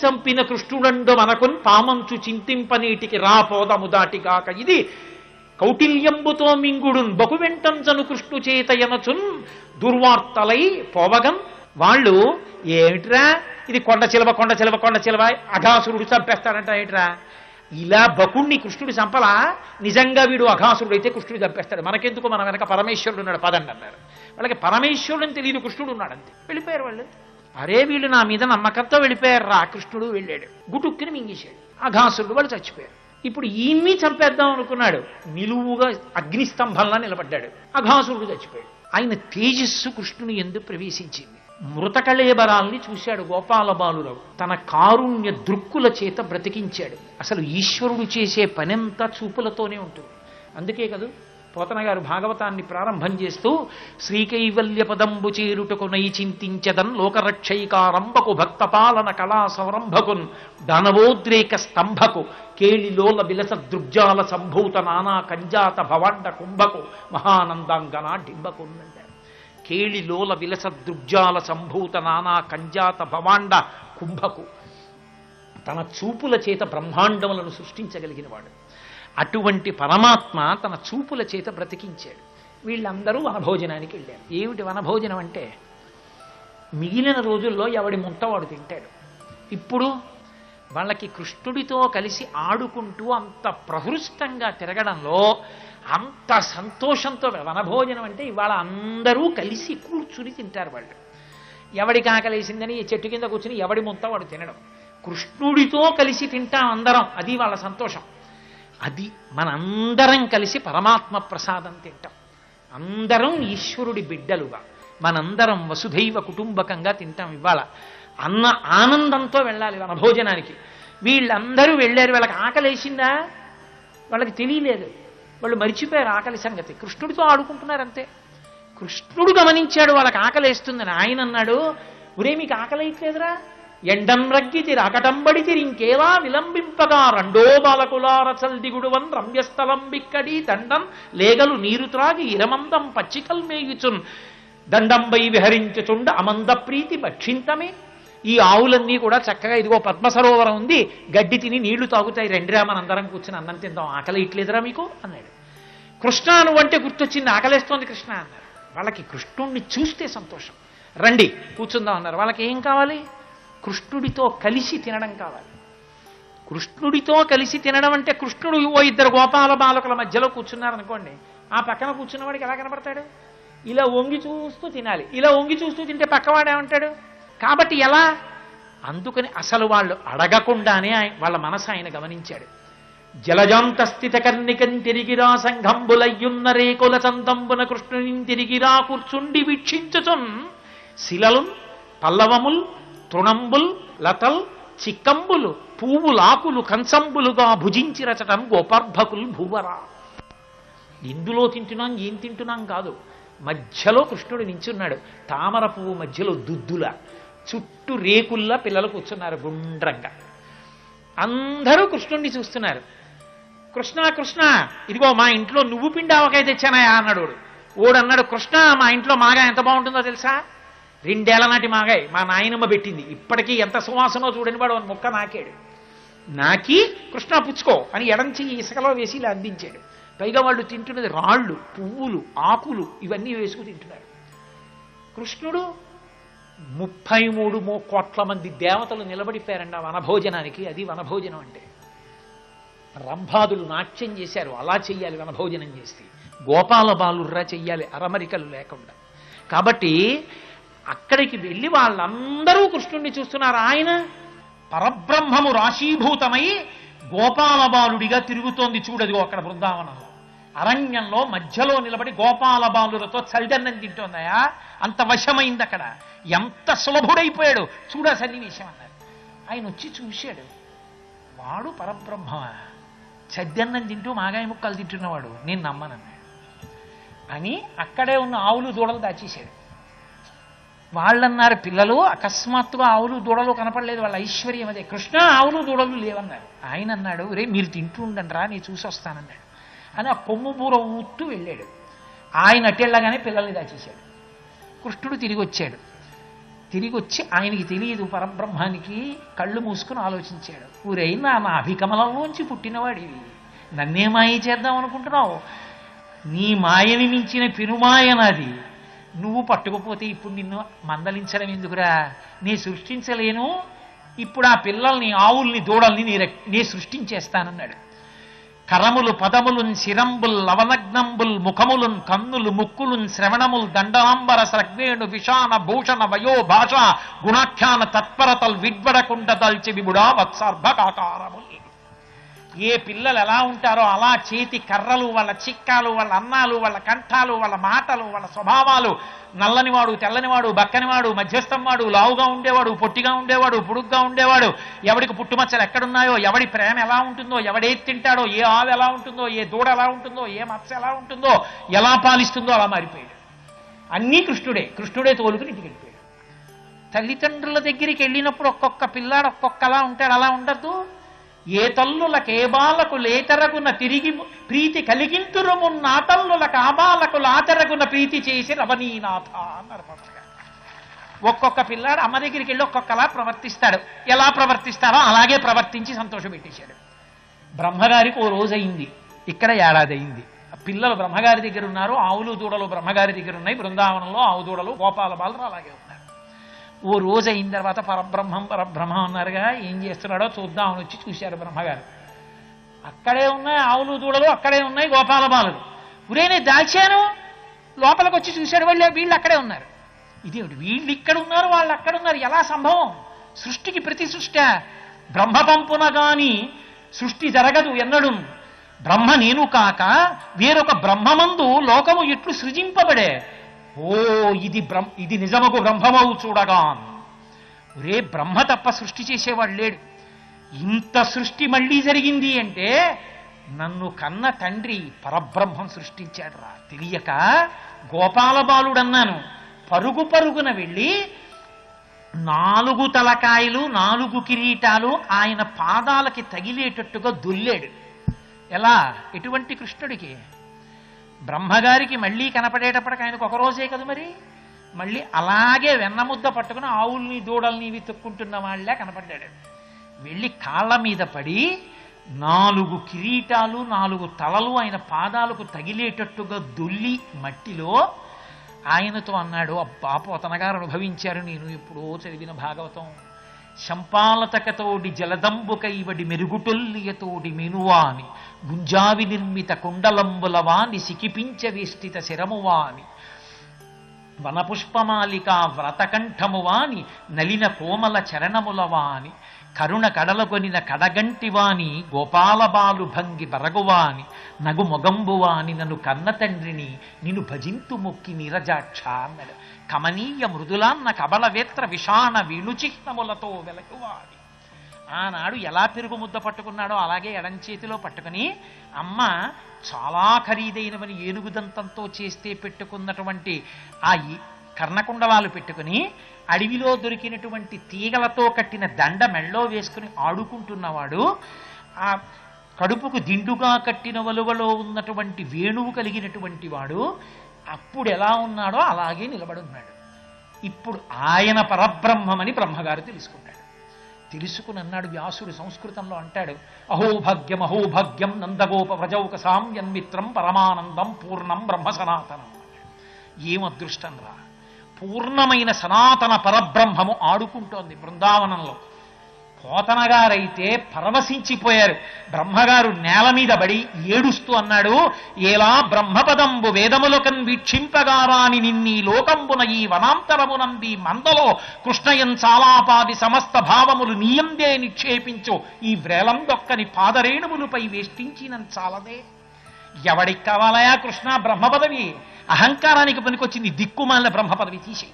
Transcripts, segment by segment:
చంపిన కృష్ణుడండు మనకున్ పామంచు చింతింపనీటికి రాపోదము దాటిగాక ఇది కౌటిల్యంబుతో మింగుడున్ బహువెంటంచను కృష్ణు చేతయనచున్ దుర్వార్తలై పోవగం. వాళ్ళు ఏమిట్రా ఇది కొండ చిలవ అఘాసురుడు చంపేస్తాడంట ఏమిట్రా, ఇలా బకుణ్ణి కృష్ణుడు చంపలా, నిజంగా వీడు అఘాసురుడు అయితే కృష్ణుడు చంపేస్తాడు, మనకెందుకు, మన వెనక పరమేశ్వరుడు ఉన్నాడు పదండి అన్నారు. వాళ్ళకి పరమేశ్వరుడు తెలియదు, కృష్ణుడు ఉన్నాడంతే. వెళ్ళిపోయారు వాళ్ళు. అరే వీళ్ళు నా మీద నమ్మకంతో వెళ్ళిపోయారు రా, కృష్ణుడు వెళ్ళాడు, గుటుక్కుని మింగేశాడు. అఘాసురుడు వాళ్ళు చచ్చిపోయారు. ఇప్పుడు ఈయన్ని చంపేద్దాం అనుకున్నాడు, నిలువుగా అగ్నిస్తంభంలా నిలబడ్డాడు. అఘాసురుడు చచ్చిపోయాడు. ఆయన తేజస్సు కృష్ణుని ఎందుకు ప్రవేశించింది. మృతకళేబరాల్ని చూశాడు గోపాల బాలురావు, తన కారుణ్య దృక్కుల చేత బ్రతికించాడు. అసలు ఈశ్వరుడు చేసే పనంతా చూపులతోనే ఉంటుంది. అందుకే కదూ పోతన గారు భాగవతాన్ని ప్రారంభం చేస్తూ శ్రీకైవల్య పదంబు చేరుటకు నై చింతించదన్ లోకరక్షైకారంభకు భక్తపాలన కళా సంరంభకున్ దానవోద్రేక స్తంభకు కేళిలోల విలస దృగ్జాల సంభూత నానా కంజాత భవాండ కుంభకు మహానందాంగనా డింబకున్నంటారు. కేళిలోల విలస దృగ్జాల సంభూత నానా కంజాత భవాండ కుంభకు, తన చూపుల చేత బ్రహ్మాండములను సృష్టించగలిగినవాడు. అటువంటి పరమాత్మ తన చూపుల చేత బ్రతికించాడు. వీళ్ళందరూ వనభోజనానికి వెళ్ళారు. ఏమిటి వనభోజనం అంటే, మిగిలిన రోజుల్లో ఎవడి ముంతవాడు తింటాడు. ఇప్పుడు వాళ్ళకి కృష్ణుడితో కలిసి ఆడుకుంటూ అంత ప్రహృష్టంగా తిరగడంలో అంత సంతోషంతో, వనభోజనం అంటే ఇవాళ అందరూ కలిసి కూర్చుని తింటారు. వాళ్ళు ఎవడికి ఆకలేసిందని చెట్టు కింద కూర్చుని ఎవడి ముంతవాడు తినడం, కృష్ణుడితో కలిసి తింటాం అందరం, అది వాళ్ళ సంతోషం. అది మనందరం కలిసి పరమాత్మ ప్రసాదం తింటాం, అందరం ఈశ్వరుడి బిడ్డలుగా మనందరం వసుధైవ కుటుంబకంగా తింటాం. ఇవాళ అన్న ఆనందంతో వెళ్ళాలి వనభోజనానికి. వీళ్ళందరూ వెళ్ళారు. వాళ్ళకి ఆకలేసిందా, వాళ్ళకి తెలియలేదు, వాళ్ళు మరిచిపోయారు ఆకలి సంగతి, కృష్ణుడితో ఆడుకుంటున్నారంతే. కృష్ణుడు గమనించాడు వాళ్ళకి ఆకలేస్తుందని. ఆయన అన్నాడు, ఒరే మీకు ఆకలేయట్లేదురా, ఎండం రగ్గితిరి అకటంబడితిరి ఇంకేలా విలంబింపగా రెండో బాలకులార చల్దిగుడువన్ రమ్యస్థలం బిక్కడి దండం లేగలు నీరు త్రాగి ఇరమందం పచ్చికల్ మేయుచున్ దండంబై విహరించుచుండ అమంద ప్రీతి భక్షింతమే. ఈ ఆవులన్నీ కూడా చక్కగా ఇదిగో పద్మసరోవరం ఉంది, గడ్డి తిని నీళ్లు తాగుతాయి, రెండురా మనందరం కూర్చుని అన్నం తిందాం, ఆకలి ఇట్లేదురా మీకు అన్నాడు. కృష్ణ నువ్వంటే గుర్తొచ్చింది, ఆకలేస్తోంది కృష్ణ అన్నారు. వాళ్ళకి కృష్ణుణ్ణి చూస్తే సంతోషం, రండి కూర్చుందాం అన్నారు. వాళ్ళకి ఏం కావాలి, కృష్ణుడితో కలిసి తినడం కావాలి. కృష్ణుడితో కలిసి తినడం అంటే, కృష్ణుడు ఓ ఇద్దరు గోపాల బాలకుల మధ్యలో కూర్చున్నారనుకోండి, ఆ పక్కన కూర్చున్నవాడికి ఎలా కనపడతాడు, ఇలా వంగి చూస్తూ తినాలి. ఇలా వంగి చూస్తూ తింటే పక్కవాడేమంటాడు. కాబట్టి ఎలా, అందుకని అసలు వాళ్ళు అడగకుండానే వాళ్ళ మనసు ఆయన గమనించాడు. జలజాంత స్థిత కర్ణికం తిరిగిరా సంఘంబులయ్యున్న రేకుల చందంబున కృష్ణుని తిరిగిరా కూర్చుండి వీక్షించుచున్ శిలలున్ పల్లవముల్ తృణంబుల్ లతల్ చిక్కంబులు పువ్వులాకులు కంచంబులుగా భుజించి రచటం గోపర్భకుల్ భూవరా. ఇందులో తింటున్నాం ఏం తింటున్నాం కాదు, మధ్యలో కృష్ణుడు నించున్నాడు, తామర పువ్వు మధ్యలో దుద్దుల, చుట్టూ రేకుల్లా పిల్లలు కూర్చున్నారు గుండ్రంగా. అందరూ కృష్ణుడిని చూస్తున్నారు. కృష్ణ కృష్ణ ఇదిగో మా ఇంట్లో నువ్వు పిండి ఆవకాయ తెచ్చానాయా అన్నాడు. ఓడన్నాడు, కృష్ణ మా ఇంట్లో మాగాయ ఎంత బాగుంటుందో తెలుసా, 2 ఏళ్ల నాటి మాగాయ మా నాయనమ్మ పెట్టింది, ఇప్పటికీ ఎంత సువాసనో చూడని వాడు మొక్క నాకాడు. నాకి కృష్ణ పుచ్చుకో అని ఎడంచి ఇసుకలో వేసి ఇలా అందించాడు. పైగా వాళ్ళు తింటున్నది రాళ్ళు, పువ్వులు, ఆకులు ఇవన్నీ వేసుకు తింటున్నారు. కృష్ణుడు 33 కోట్ల మంది దేవతలు నిలబడిపోయారండి ఆ వనభోజనానికి. అది వనభోజనం అంటే. రంభాదులు నాట్యం చేశారు, అలా చెయ్యాలి వనభోజనం చేస్తే. గోపాల బాలుర్రా చెయ్యాలి అరమరికలు లేకుండా. కాబట్టి అక్కడికి వెళ్ళి వాళ్ళందరూ కృష్ణుణ్ణి చూస్తున్నారు. ఆయన పరబ్రహ్మము రాశీభూతమై గోపాల బాలుడిగా తిరుగుతోంది. చూడదు అక్కడ బృందావనంలో అరణ్యంలో మధ్యలో నిలబడి గోపాల బాలులతో చలిదన్నం తింటోందయా, అంత వశమైంది అక్కడ. ఎంత సులభుడైపోయాడు చూడ సన్నివేశం అన్నారు. ఆయన వచ్చి చూశాడు, వాడు పరబ్రహ్మమా, చద్దన్నం తింటూ మాగాయ ముక్కలు తింటున్నవాడు, నేను నమ్మనన్నాడు అని అక్కడే ఉన్న ఆవులు దూడలు దాచేశాడు. వాళ్ళన్నారు, పిల్లలు అకస్మాత్తుగా ఆవులు దూడలు కనపడలేదు, వాళ్ళ ఐశ్వర్యం అదే. కృష్ణ ఆవులు దూడలు లేవన్నారు. ఆయన అన్నాడు, రే మీరు తింటూ ఉండండి రా, నేను చూసి వస్తానన్నాడు అని ఆ కొమ్ము బూర ఊత్తూ వెళ్ళాడు. ఆయన అట్టెళ్ళగానే పిల్లల్ని దాచేశాడు. కృష్ణుడు తిరిగి వచ్చాడు. తిరిగి వచ్చి ఆయనకి తెలియదు పరబ్రహ్మానికి, కళ్ళు మూసుకుని ఆలోచించాడు. ఊరైనా నా అభికమలంలోంచి పుట్టినవాడివి, నన్నే మాయ చేద్దాం అనుకుంటున్నావు? నీ మాయని మించిన పెనుమాయ నాది. నువ్వు పట్టుకుపోతే ఇప్పుడు నిన్ను మందలించడం ఎందుకురా? నీ సృష్టించలేను, ఇప్పుడు ఆ పిల్లల్ని, ఆవుల్ని, దూడల్ని నే సృష్టించేస్తానన్నాడు. కరములు పదములున్ శిరంబుల్ లవలగ్నంబుల్ ముఖములున్ కన్నులు ముక్కులున్ శ్రవణముల్ దండాంబర సగ్వేణు విషాన భూషణ వయో భాష గుణాఖ్యాన తత్పరతల్ విడ్వడకుండ దల్చి విబుడా వత్సర్భకాకారముల్. ఏ పిల్లలు ఎలా ఉంటారో అలా చేతి కర్రలు, వాళ్ళ చిక్కాలు, వాళ్ళ అన్నాలు, వాళ్ళ కంఠాలు, వాళ్ళ మాటలు, వాళ్ళ స్వభావాలు, నల్లనివాడు, తెల్లనివాడు, బక్కనివాడు, మధ్యస్థంవాడు, లావుగా ఉండేవాడు, పొట్టిగా ఉండేవాడు, పొడుగ్గా ఉండేవాడు, ఎవడికి పుట్టుమచ్చలు ఎక్కడున్నాయో, ఎవడి ప్రేమ ఎలా ఉంటుందో, ఎవడేది తింటాడో, ఏ ఆవు ఎలా ఉంటుందో, ఏ దూడ ఎలా ఉంటుందో, ఏ మత్స్య ఎలా ఉంటుందో, ఎలా పాలిస్తుందో అలా మారిపోయాడు. అన్నీ కృష్ణుడే తోలుకుని ఇంటికి వెళ్ళిపోయాడు. తల్లిదండ్రుల దగ్గరికి వెళ్ళినప్పుడు ఒక్కొక్క పిల్లాడు ఒక్కొక్కలా ఉంటాడు. అలా ఉండద్దు. ఏ తల్లుల కేబాలకు లేతరగున తిరిగి ప్రీతి కలిగింతురుమున్న తల్లుల కాబాలకు లాతరగున ప్రీతి చేసి రవనీనాథ అన్నారు పక్కగా. ఒక్కొక్క పిల్లాడు అమ్మ దగ్గరికి వెళ్ళి ఒక్కొక్కలా ప్రవర్తిస్తాడు. ఎలా ప్రవర్తిస్తాడో అలాగే ప్రవర్తించి సంతోషం పెట్టేశాడు. బ్రహ్మగారికి ఓ రోజు అయింది, ఇక్కడ ఏడాది అయింది. పిల్లలు బ్రహ్మగారి దగ్గర ఉన్నారు, ఆవులు దూడలు బ్రహ్మగారి దగ్గర ఉన్నాయి. బృందావనంలో ఆవు దూడలు గోపాల బాలు అలాగే ఉన్నారు. ఓ రోజు అయిన తర్వాత పరబ్రహ్మం అన్నారుగా, ఏం చేస్తున్నాడో చూద్దామని వచ్చి చూశారు బ్రహ్మగారు. అక్కడే ఉన్నాయి ఆవులు దూడలు, అక్కడే ఉన్నాయి గోపాల బాలులు. ఉరేనే దాచాను, లోపలికి వచ్చి చూశాడు, వీళ్ళు అక్కడే ఉన్నారు. ఇదేమిటి, వీళ్ళు ఇక్కడ ఉన్నారు, వాళ్ళు అక్కడ ఉన్నారు, ఎలా సంభవం? సృష్టికి ప్రతి సృష్టి బ్రహ్మ పంపున గాని సృష్టి జరగదు ఎన్నడు. బ్రహ్మ నేను కాక వేరొక బ్రహ్మమందు లోకము ఎట్లు సృజింపబడే. ఓ ఇది నిజమకు బ్రహ్మమవు చూడగా. ఒరే, బ్రహ్మ తప్ప సృష్టి చేసేవాడు లేడు. ఇంత సృష్టి మళ్ళీ జరిగింది అంటే నన్ను కన్న తండ్రి పరబ్రహ్మం సృష్టించాడు రా. తెలియక గోపాల బాలుడన్నాను. పరుగు పరుగున వెళ్ళి 4 తలకాయలు 4 కిరీటాలు ఆయన పాదాలకి తగిలేటట్టుగా దొల్లాడు. ఎలా? ఎటువంటి కృష్ణుడికి? బ్రహ్మగారికి మళ్ళీ కనపడేటప్పటికి ఆయనకు ఒక రోజే కదా మరి. మళ్ళీ అలాగే వెన్నముద్ద పట్టుకుని ఆవుల్ని దూడల్ని వెతుక్కుంటున్న వాళ్ళే కనపడ్డాడు. వెళ్ళి కాళ్ళ మీద పడి 4 కిరీటాలు 4 తలలు ఆయన పాదాలకు తగిలేటట్టుగా దొల్లి మట్టిలో ఆయనతో అన్నాడు, అబ్బా పోతనగారు అనుభవించారు, నేను ఎప్పుడో చదివిన భాగవతం. శంపాలతకతోడి జలదంబుకైవడి మెరుగుటొల్లియతోడి మెనువాని గుంజావి నిర్మిత కుండలంబులవాని సికిపించ వేష్టిత శరమువాని వనపుష్పమాలిక వ్రతకంఠమువాని నలిన కోమల చరణములవాని కరుణ కడలగొనిన కడగంటివాని గోపాలబాలు భంగి బరగువాని నగు మొగంబువాని నన్ను కన్న తండ్రిని నిన్ను భజింతు మొక్కి నీరజాక్ష అన్నాడు. కమనీయ మృదులాన్న కబలవేత్ర విషాణ వీణుచిహ్నములతో వెలకువాని. ఆనాడు ఎలా పెరుగు ముద్ద పట్టుకున్నాడో అలాగే ఎడంచేతిలో పట్టుకుని, అమ్మ చాలా ఖరీదైనవని ఏనుగుదంతంతో చేస్తే పెట్టుకున్నటువంటి ఆ కర్ణకుండలాలు పెట్టుకుని అడవిలో దొరికినటువంటి తీగలతో కట్టిన దండ మెళ్ళో వేసుకుని ఆడుకుంటున్నవాడు, ఆ కడుపుకు దిండుగా కట్టిన వలువలో ఉన్నటువంటి వేణువు కలిగినటువంటి వాడు అప్పుడు ఎలా ఉన్నాడో అలాగే నిలబడున్నాడు. ఇప్పుడు ఆయన పరబ్రహ్మమని బ్రహ్మగారు తెలుసుకున్నాడు. తెలుసుకుని అన్నాడు వ్యాసుడు, సంస్కృతంలో అంటాడు, అహోభాగ్యం అహోభాగ్యం నందగోప వ్రజౌక సామ్యన్మిత్రం పరమానందం పూర్ణం బ్రహ్మ సనాతనం. ఏం అదృష్టం రా! పూర్ణమైన సనాతన పరబ్రహ్మము ఆడుకుంటోంది బృందావనంలో. పోతనగారైతే పరవశించిపోయారు. బ్రహ్మగారు నేల మీద పడి ఏడుస్తూ అన్నాడు, ఏలా బ్రహ్మపదంబు వేదములకన్ వీక్షింపగారాని నిన్నీ లోకంబున ఈ వనాంతరమునంది మందలో కృష్ణయం చాలాపాది సమస్త భావములు నీయందే నిక్షేపించు ఈ వ్రేలం దొక్కని పాదరేణుములపై వేష్టించిన చాలదే. ఎవడికి కావాలయా కృష్ణ బ్రహ్మ పదవి? అహంకారానికి పనికొచ్చింది, దిక్కుమాలిన బ్రహ్మ పదవి తీసి.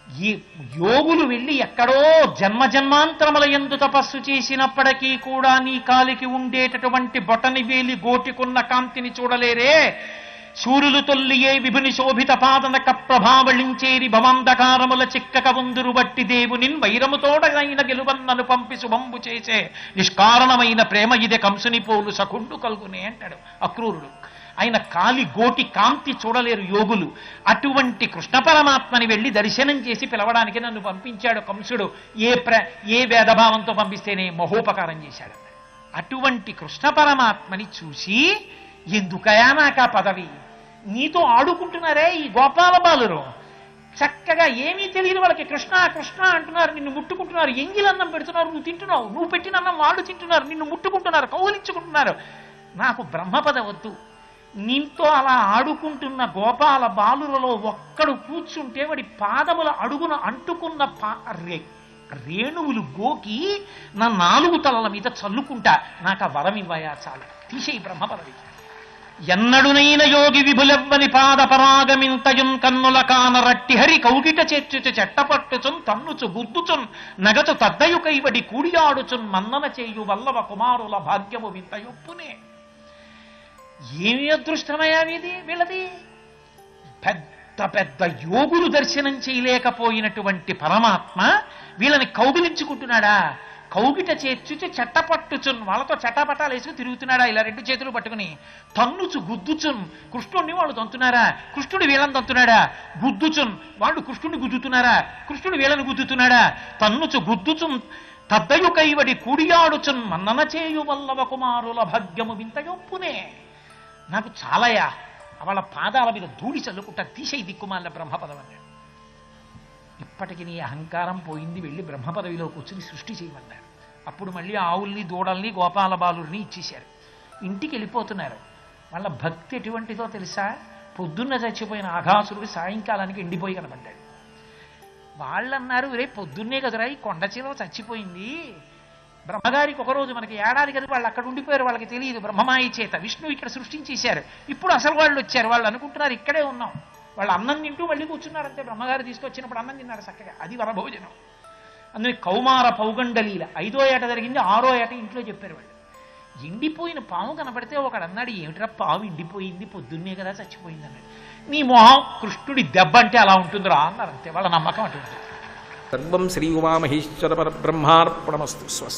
ఈ యోగులు వెళ్ళి ఎక్కడో జన్మజన్మాంతరముల యందు తపస్సు చేసినప్పటికీ కూడా నీ కాలికి ఉండేటటువంటి బొటని వేలి గోటికున్న కాంతిని చూడలేరే. సూర్యులు తొల్లియే విభుని శోభిత పాదనక ప్రభావళించేరి భవంధకారముల చిక్కక ఉందురు బట్టి దేవునిన్ వైరముతోడైన గెలువన్నను పంపి శుభంబు చేసే నిష్కారణమైన ప్రేమ ఇదే కంసుని పోలు సకుండు కలుగునే అంటాడు అక్రూరుడు. ఆయన కాలి గోటి కాంతి చూడలేరు యోగులు. అటువంటి కృష్ణ పరమాత్మని వెళ్ళి దర్శనం చేసి పిలవడానికి నన్ను పంపించాడు కంసుడు. ఏ వేదభావంతో పంపిస్తేనే మహోపకారం చేశాడు. అటువంటి కృష్ణ పరమాత్మని చూసి, ఎందుకయా నాకా పదవి, నీతో ఆడుకుంటున్నారే ఈ గోపాల బాలురు, చక్కగా ఏమీ తెలియని వాళ్ళకి కృష్ణ కృష్ణ అంటున్నారు, నిన్ను ముట్టుకుంటున్నారు, ఎంగిలన్నం పెడుతున్నారు, నువ్వు తింటున్నావు, నువ్వు పెట్టిన అన్నం వాళ్ళు తింటున్నారు, నిన్ను ముట్టుకుంటున్నారు, కౌలించుకుంటున్నారు, నాకు బ్రహ్మపద వద్దు. నీతో అలా ఆడుకుంటున్న గోపాల బాలులలో ఒక్కడు కూర్చుంటే వాడి పాదముల అడుగున అంటుకున్న రేణువులు గోకి నా 4 తలల మీద చల్లుకుంటా, నాకు ఆ వరం ఇవ్వయా చాలు, తీసేయి బ్రహ్మపదవి. ఎన్నడునైన యోగి విభులెవ్వని పాద పరాగమింతయున్ కన్నుల కాన రట్టి హరి కౌగిట చేర్చుచు చెట్టపట్టుచున్ తన్నుచు గుద్దుచున్ నగచు తద్దయు కైవడి కూడియాడుచున్ మన్నన చేయు వల్లవ కుమారుల భాగ్యము వింతయొప్పునే. ఏమి అదృష్టమయ్యానిది వీళ్ళది. పెద్ద పెద్ద యోగులు దర్శనం చేయలేకపోయినటువంటి పరమాత్మ వీళ్ళని కౌగిలించుకుంటున్నాడా, కౌగిట చేర్చుచి చెట్టపట్టుచున్, వాళ్ళతో చట్టపట్టాలు వేసుకుని తిరుగుతున్నాడా ఇలా 2 చేతులు పట్టుకుని, తన్నుచు గుద్దుచున్, కృష్ణుడిని వాళ్ళు తంతున్నారా, కృష్ణుడు వీళ్ళని తంతున్నాడా, గుద్దుచున్, వాళ్ళు కృష్ణుడిని గుద్దుతున్నారా, కృష్ణుడు వీళ్ళని గుద్దుతున్నాడా, తన్నుచు గుద్దుచున్ తద్దయు కైవడి కూడియాడుచున్ మన్నన చేయు వల్లవ కుమారుల భాగ్యము వింతయొప్పునే. నాకు చాలయా, వాళ్ళ పాదాల మీద ధూళి చల్లుకుంటా, తీసేయి దిక్కుమాల బ్రహ్మపదం అన్నాడు. ఇప్పటికి నీ అహంకారం పోయింది, వెళ్ళి బ్రహ్మపదవిలో కూర్చుని సృష్టి చేయమన్నారు. అప్పుడు మళ్ళీ ఆవుల్ని దూడల్ని గోపాల బాలుల్ని ఇచ్చేశారు. ఇంటికి వెళ్ళిపోతున్నారు. వాళ్ళ భక్తి ఎటువంటిదో తెలుసా, పొద్దున్న చచ్చిపోయిన ఆఘాసురుడు సాయంకాలానికి ఎండిపోయి కనబడ్డాడు. వాళ్ళన్నారు, రేపు పొద్దున్నే కదరా ఈ కొండ చిలువ చచ్చిపోయింది, బ్రహ్మగారికి ఒకరోజు మనకి ఏడాది కదా, వాళ్ళు అక్కడ ఉండిపోయారు, వాళ్ళకి తెలియదు, బ్రహ్మమాయి చేత విష్ణువు ఇక్కడ సృష్టించేశారు. ఇప్పుడు అసలు వాళ్ళు వచ్చారు, వాళ్ళు అనుకుంటున్నారు ఇక్కడే ఉన్నాం, వాళ్ళు అన్నం తింటూ మళ్ళీ కూర్చున్నారంటే, బ్రహ్మగారు తీసుకొచ్చినప్పుడు అన్నం తిన్నారు చక్కగా, అది వనభోజనం. అందుకని కౌమార పౌగండలీల 5వ ఏట జరిగింది, 6వ ఏట ఇంట్లో చెప్పారు వాళ్ళు. ఎండిపోయిన పాము కనబడితే ఒకడు అన్నాడు, ఏమిట్రా పాము ఎండిపోయింది, పొద్దున్నే కదా చచ్చిపోయింది అన్నాడు. నీ మొహం కృష్ణుడి దెబ్బ అంటే అలా ఉంటుందిరా అన్నారు, అంతే వాళ్ళ నమ్మకం అటువంటి. సర్వం శ్రీ ఉమామహేశ్వర పరబ్రహ్మార్పణమస్తు. స్వస్తి.